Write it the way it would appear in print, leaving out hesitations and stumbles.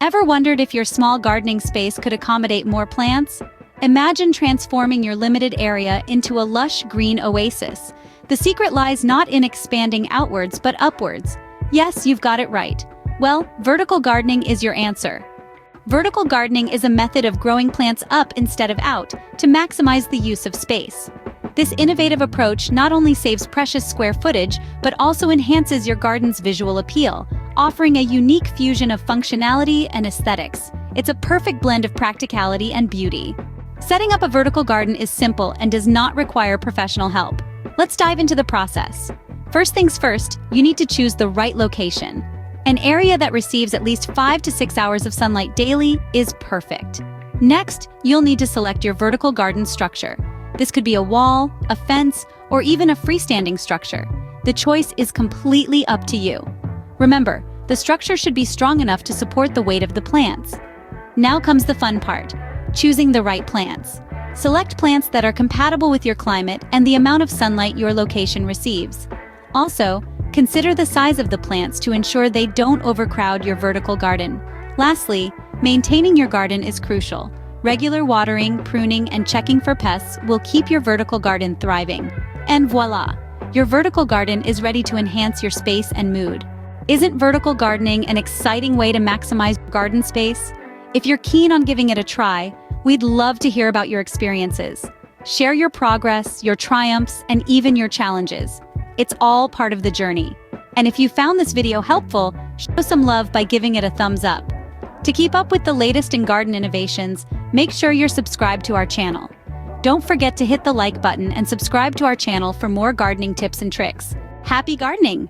Ever wondered if your small gardening space could accommodate more plants? Imagine transforming your limited area into a lush green oasis. The secret lies not in expanding outwards but upwards. Yes, you've got it right. Well, vertical gardening is your answer. Vertical gardening is a method of growing plants up instead of out to maximize the use of space. This innovative approach not only saves precious square footage, but also enhances your garden's visual appeal, offering a unique fusion of functionality and aesthetics. It's a perfect blend of practicality and beauty. Setting up a vertical garden is simple and does not require professional help. Let's dive into the process. First things first, you need to choose the right location. An area that receives at least 5 to 6 hours of sunlight daily is perfect. Next, you'll need to select your vertical garden structure. This could be a wall, a fence, or even a freestanding structure. The choice is completely up to you. Remember, the structure should be strong enough to support the weight of the plants. Now comes the fun part, choosing the right plants. Select plants that are compatible with your climate and the amount of sunlight your location receives. Also, consider the size of the plants to ensure they don't overcrowd your vertical garden. Lastly, maintaining your garden is crucial. Regular watering, pruning, and checking for pests will keep your vertical garden thriving. And voila! Your vertical garden is ready to enhance your space and mood. Isn't vertical gardening an exciting way to maximize your garden space? If you're keen on giving it a try, we'd love to hear about your experiences. Share your progress, your triumphs, and even your challenges. It's all part of the journey. And if you found this video helpful, show some love by giving it a thumbs up. To keep up with the latest in garden innovations, make sure you're subscribed to our channel. Don't forget to hit the like button and subscribe to our channel for more gardening tips and tricks. Happy gardening!